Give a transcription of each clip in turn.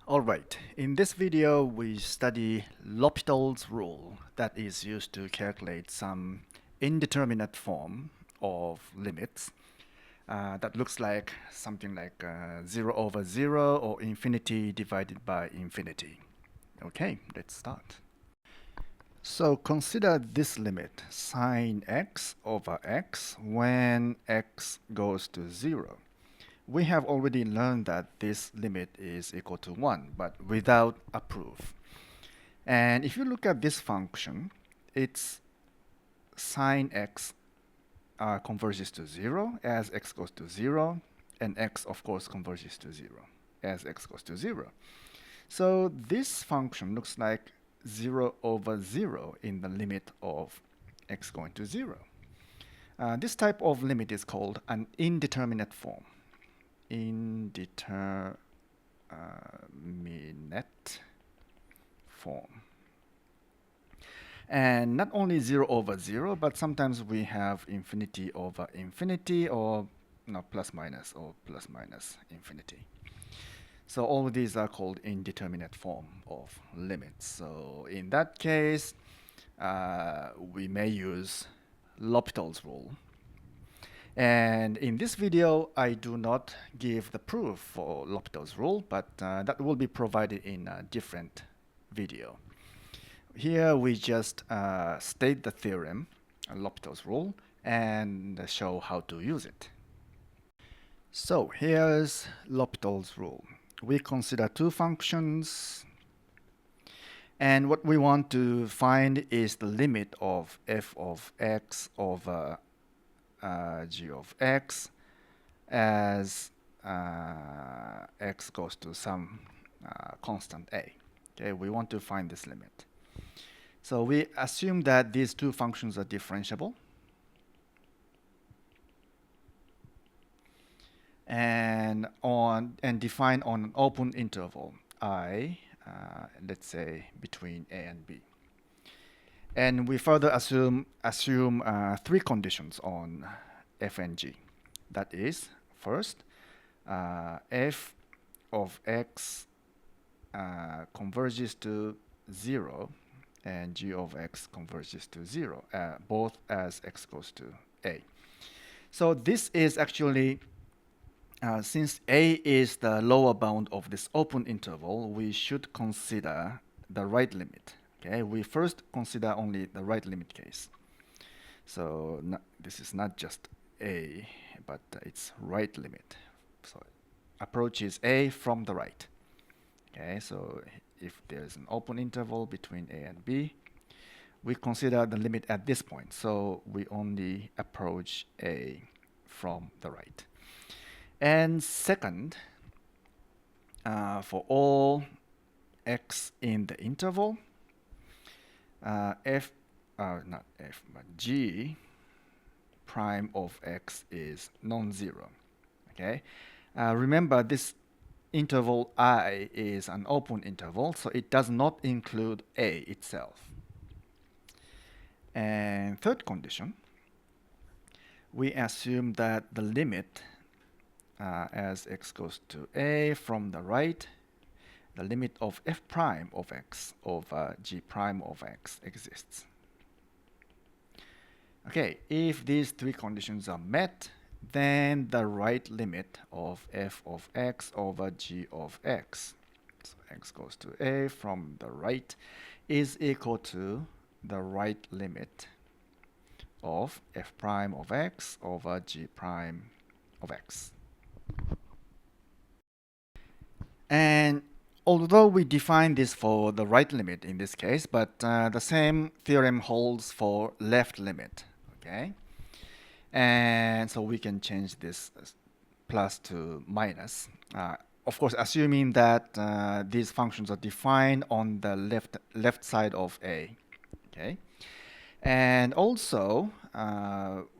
Alright, in this video we study L'Hopital's rule that is used to calculate some indeterminate form of limits that looks like something like 0 over 0 or infinity divided by infinity. Okay, let's start. So consider this limit sine x over x when x goes to 0. We have already learned that this limit is equal to 1, but without a proof. And if you look at this function, its sine x converges to 0 as x goes to 0, and x, of course, converges to 0 as x goes to 0. So this function looks like 0 over 0 in the limit of x going to 0. This type of limit is called an indeterminate form. Indeterminate form. And not only 0 over 0, but sometimes we have infinity over infinity or plus minus or plus minus infinity. So all of these are called indeterminate form of limits. So in that case, we may use L'Hopital's rule. And in this video, I do not give the proof for L'Hopital's rule, but that will be provided in a different video. Here we just state the theorem, L'Hopital's rule, and show how to use it. So here's L'Hopital's rule. We consider two functions, and what we want to find is the limit of f of x over g of x as x goes to some constant a. Okay, we want to find this limit. So we assume that these two functions are differentiable. And define on an open interval I, let's say between a and b. And we further assume three conditions on f and g. That is, first, f of x converges to 0 and g of x converges to 0, both as x goes to a. So this is actually, since a is the lower bound of this open interval, we should consider the right limit. Okay, we first consider only the right limit case. So this is not just a, but it's right limit. So approach is a from the right. Okay, so if there's an open interval between a and b, we consider the limit at this point. So we only approach a from the right. And second, for all x in the interval, g prime of x is non-zero. Okay, remember this interval I is an open interval, so it does not include a itself. And third condition, we assume that the limit as x goes to a from the right, the limit of f prime of x over g prime of x exists. Okay, if these three conditions are met, then the right limit of f of x over g of x, so x goes to a from the right, is equal to the right limit of f prime of x over g prime of x. And although we define this for the right limit in this case, but the same theorem holds for left limit. Okay, and so we can change this plus to minus. Of course, assuming that these functions are defined on the left side of a. Okay, and also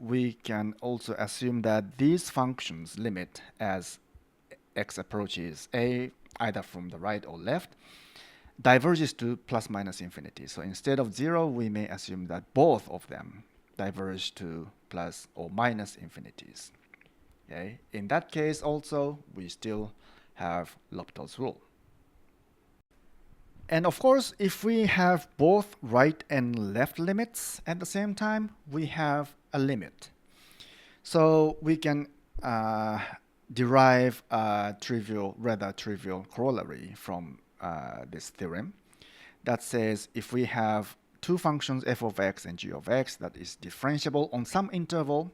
we can also assume that these functions limit as x approaches a either from the right or left diverges to plus minus infinity. So instead of 0, we may assume that both of them diverge to plus or minus infinities. Okay? In that case also, we still have L'Hopital's rule. And of course, if we have both right and left limits at the same time, we have a limit. So we can derive a rather trivial corollary from this theorem that says if we have two functions f of x and g of x that is differentiable on some interval,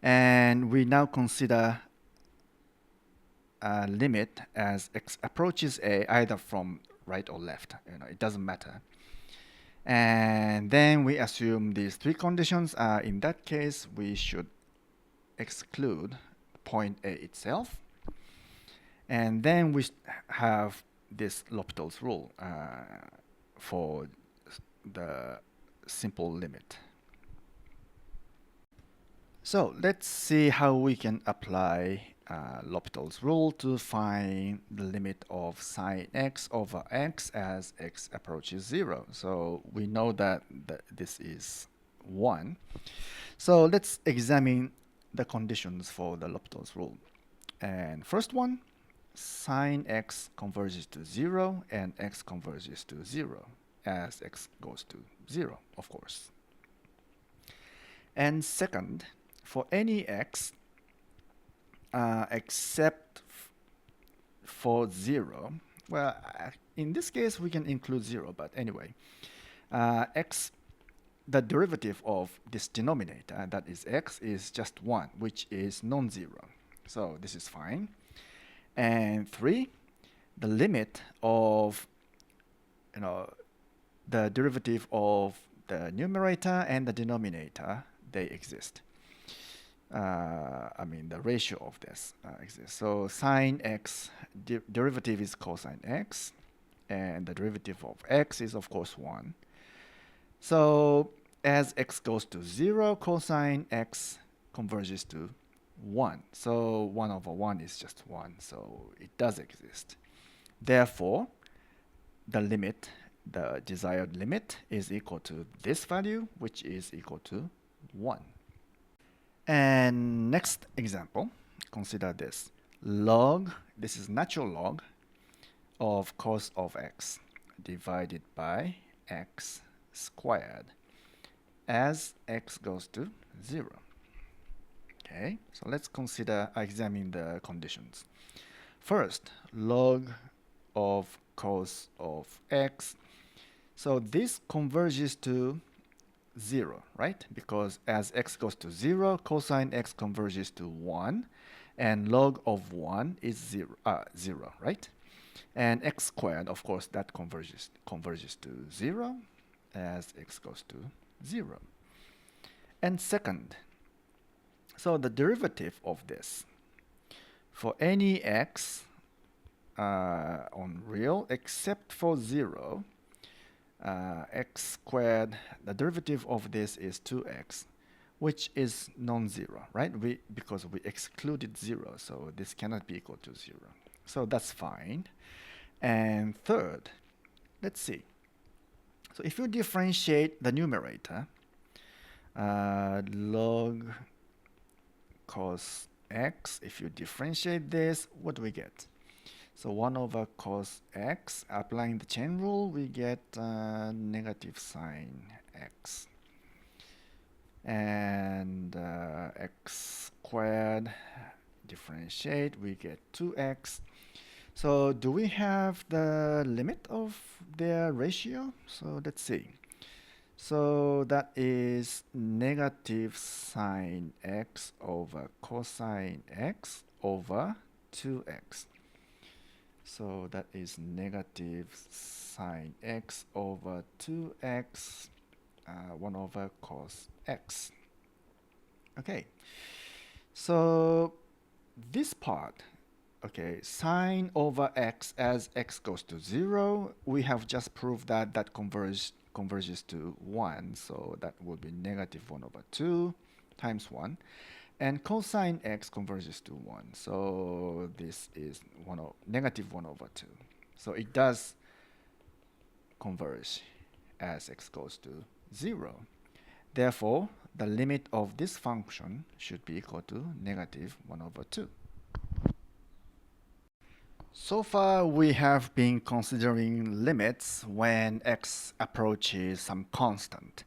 and we now consider a limit as x approaches a either from right or left, it doesn't matter. And then we assume these three conditions. In that case, we should exclude point A itself. And then we have this L'Hopital's rule for the simple limit. So let's see how we can apply L'Hopital's rule to find the limit of sine x over x as x approaches 0. So we know that this is 1. So let's examine the conditions for the L'Hopital's rule. And first one, sine x converges to 0 and x converges to 0 as x goes to 0, of course. And second, for any x except for 0, well, in this case we can include 0, but anyway, x, the derivative of this denominator, that is x, is just 1, which is non-zero. So this is fine. And 3, the limit of the derivative of the numerator and the denominator, they exist. The ratio of this exists. So sine x derivative is cosine x, and the derivative of x is of course 1. So as x goes to 0, cosine x converges to 1. So 1 over 1 is just 1, so it does exist. Therefore, the limit, the desired limit, is equal to this value, which is equal to 1. And next example, consider this. Log, this is natural log of cos of x divided by x squared as x goes to 0. Okay, so let's examine the conditions. First, log of cos of x. So this converges to 0, right? Because as x goes to 0, cosine x converges to 1, and log of 1 is 0, right? And x squared, of course, that converges to 0 as x goes to 0. And second, so the derivative of this for any x on real except for 0, x squared, the derivative of this is 2x, which is non-zero, right? Because we excluded 0, so this cannot be equal to 0. So that's fine. And third, let's see. So if you differentiate the numerator, log cos x, if you differentiate this, what do we get? So 1 over cos x, applying the chain rule, we get negative sine x. And x squared, differentiate, we get 2x. So do we have the limit of their ratio? So let's see. So that is negative sine x over cosine x over 2x. So that is negative sine x over 2x, 1 over cos x. Okay, so this part, okay, sine over x as x goes to 0, we have just proved that that converges to 1, so that would be negative 1 over 2 times 1. And cosine x converges to 1, so this is negative 1 over 2. So it does converge as x goes to 0. Therefore, the limit of this function should be equal to negative 1 over 2. So far, we have been considering limits when x approaches some constant.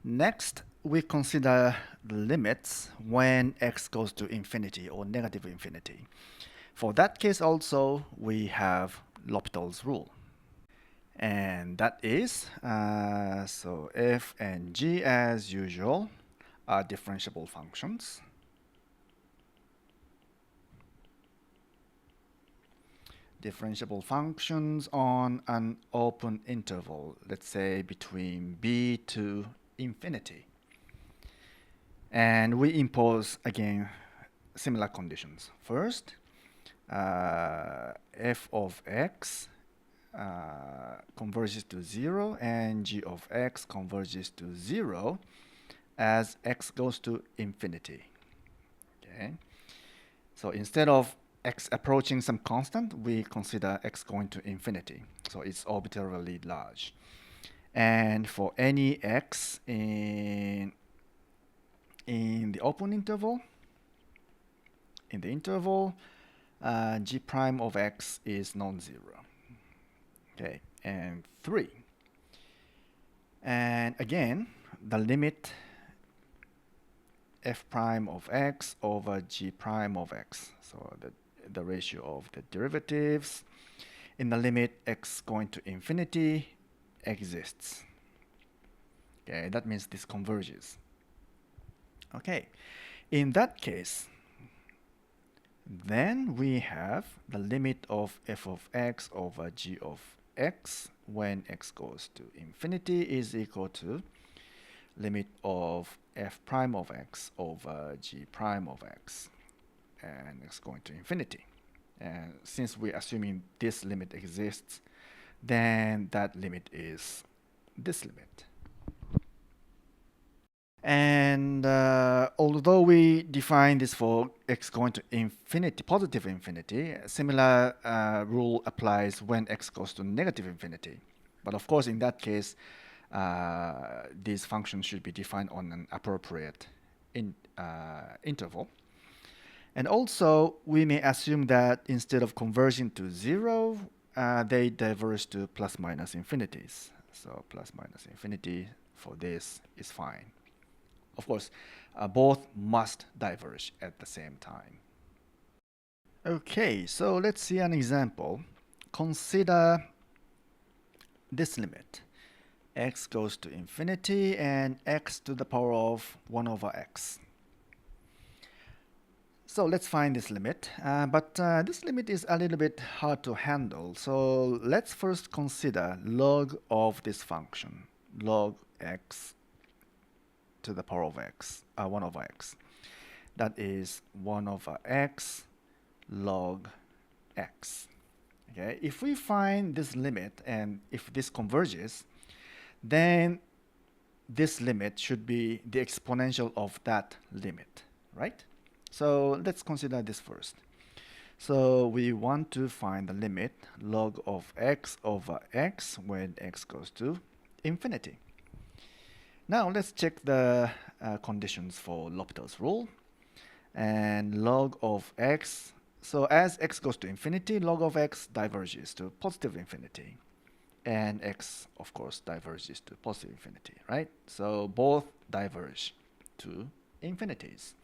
Next, we consider the limits when x goes to infinity or negative infinity. For that case also, we have L'Hopital's rule. And that is, so f and g as usual are differentiable functions. Differentiable functions on an open interval, let's say between b to infinity. And we impose, again, similar conditions. First, f of x converges to 0 and g of x converges to 0 as x goes to infinity. Okay. So instead of x approaching some constant, we consider x going to infinity. So it's arbitrarily large. And for any x in the open interval, g prime of x is non-zero. Okay, and 3. And again, the limit f prime of x over g prime of x. So the ratio of the derivatives in the limit x going to infinity exists. Okay, that means this converges. Okay, in that case, then we have the limit of f of x over g of x when x goes to infinity is equal to limit of f prime of x over g prime of x, and x going to infinity. And since we're assuming this limit exists, then that limit is this limit. And although we define this for x going to infinity, positive infinity, a similar rule applies when x goes to negative infinity. But of course, in that case, these functions should be defined on an appropriate interval. And also, we may assume that instead of converging to 0, they diverge to plus minus infinities. So plus minus infinity for this is fine. Of course, both must diverge at the same time. Okay, so let's see an example. Consider this limit. X goes to infinity and x to the power of 1 over x. So let's find this limit, but this limit is a little bit hard to handle. So let's first consider log of this function, log x to the power of x, 1 over x. That is 1 over x log x. Okay, if we find this limit and if this converges, then this limit should be the exponential of that limit, right? So let's consider this first. So we want to find the limit log of x over x when x goes to infinity. Now let's check the conditions for L'Hopital's rule. And log of x, so as x goes to infinity, log of x diverges to positive infinity. And x, of course, diverges to positive infinity, right? So both diverge to infinities.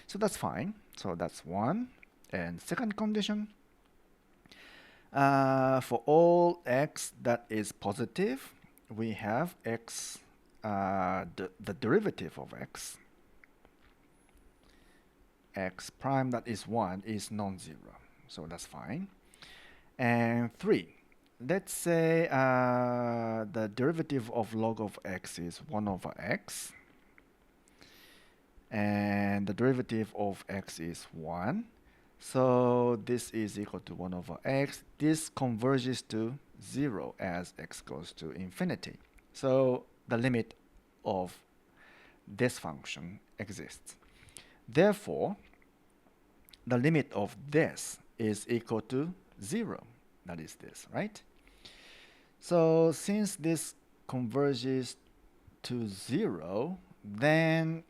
So that's fine. So that's one. And second condition, for all x that is positive, we have x, the derivative of x prime that is 1 is non-zero. So that's fine. And 3. Let's say the derivative of log of x is 1 over x. And the derivative of x is 1. So this is equal to 1 over x. This converges to 0 as x goes to infinity. So the limit of this function exists. Therefore, the limit of this is equal to 0. That is this, right? So since this converges to 0, then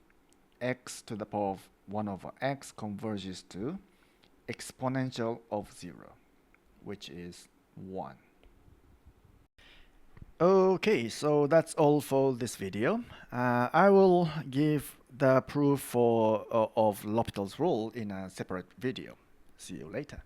x to the power of 1 over x converges to exponential of 0. which is 1. Okay, so that's all for this video. I will give the proof of L'Hopital's rule in a separate video. See you later.